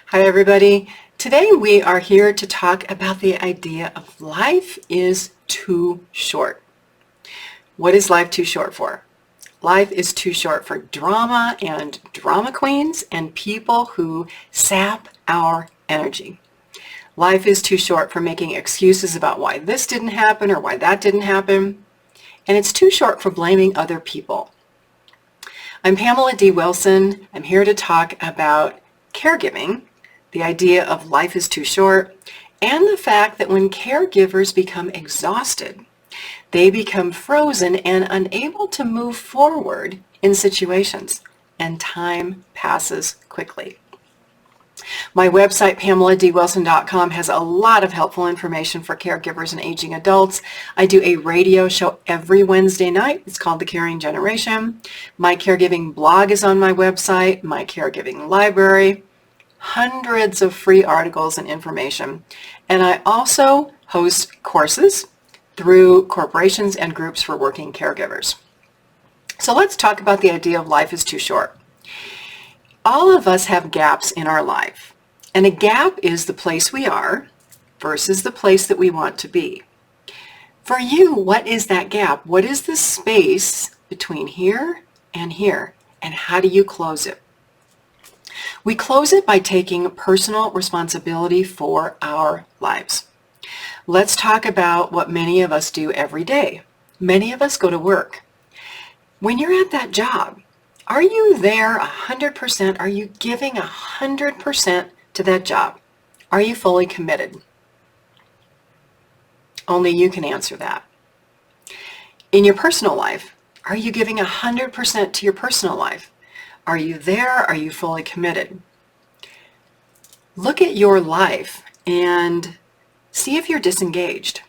Hi everybody. Today we are here to talk about the idea of life is too short. What is life too short for? Life is too short for drama and drama queens and people who sap our energy. Life is too short for making excuses about why this didn't happen or why that didn't happen. And it's too short for blaming other people. I'm Pamela D Wilson. I'm here to talk about caregiving, the idea of life is too short, and the fact that when caregivers become exhausted, they become frozen and unable to move forward in situations, and time passes quickly. My website, PamelaDWilson.com, has a lot of helpful information for caregivers and aging adults. I do a radio show every Wednesday night. It's called The Caring Generation. My caregiving blog is on my website, my caregiving library, hundreds of free articles and information. And I also host courses through corporations and groups for working caregivers. So let's talk about the idea of life is too short. All of us have gaps in our life, and a gap is the place we are versus the place that we want to be. For you, what is that gap? What is the space between here and here, and how do you close it? We close it by taking personal responsibility for our lives. Let's talk about what many of us do every day. Many of us go to work. When you're at that job, are you there 100%? Are you giving 100% to that job? Are you fully committed? Only you can answer that. In your personal life, are you giving 100% to your personal life? Are you there? Are you fully committed? Look at your life and see if you're disengaged.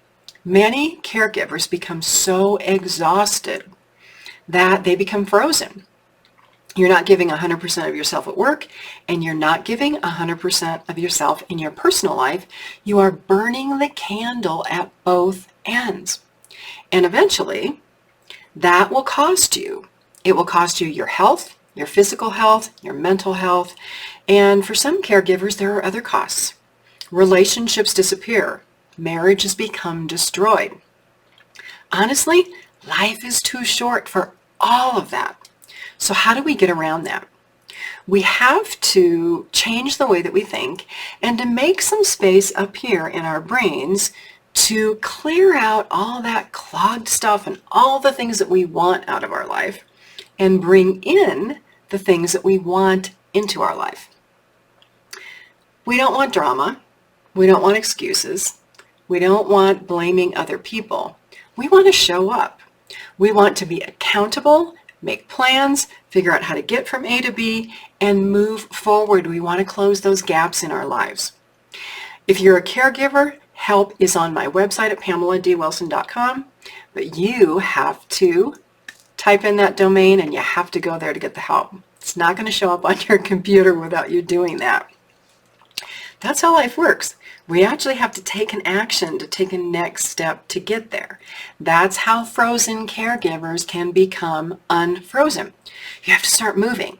Many caregivers become so exhausted that they become frozen. You're not giving 100% of yourself at work, and you're not giving 100% of yourself in your personal life. You are burning the candle at both ends. And eventually, that will cost you. It will cost you your health, your physical health, your mental health, and for some caregivers, there are other costs. Relationships disappear. Marriages become destroyed. Honestly, life is too short for all of that. So how do we get around that? We have to change the way that we think and to make some space up here in our brains to clear out all that clogged stuff and all the things that we want out of our life and bring in the things that we want into our life. We don't want drama. We don't want excuses. We don't want blaming other people. We want to show up. We want to be accountable, make plans, figure out how to get from A to B, and move forward. We want to close those gaps in our lives. If you're a caregiver, help is on my website at PamelaDWilson.com, but you have to type in that domain and you have to go there to get the help. It's not going to show up on your computer without you doing that. That's how life works. We actually have to take an action to take a next step to get there. That's how frozen caregivers can become unfrozen. You have to start moving.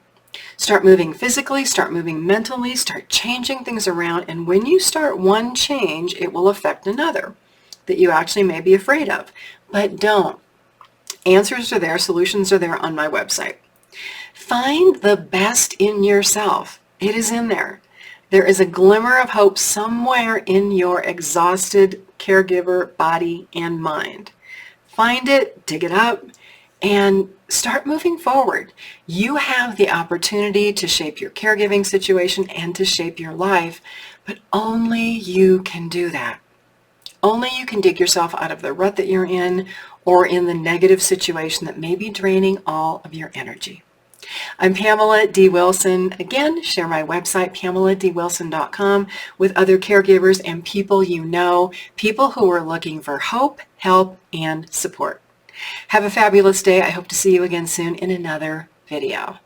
Start moving physically, start moving mentally, start changing things around, and when you start one change, it will affect another that you actually may be afraid of. But don't. Answers are there, solutions are there on my website. Find the best in yourself. It is in there. There is a glimmer of hope somewhere in your exhausted caregiver body and mind. Find it, dig it up, and start moving forward. You have the opportunity to shape your caregiving situation and to shape your life, but only you can do that. Only you can dig yourself out of the rut that you're in or in the negative situation that may be draining all of your energy. I'm Pamela D. Wilson. Again, share my website, PamelaDWilson.com, with other caregivers and people you know, people who are looking for hope, help, and support. Have a fabulous day. I hope to see you again soon in another video.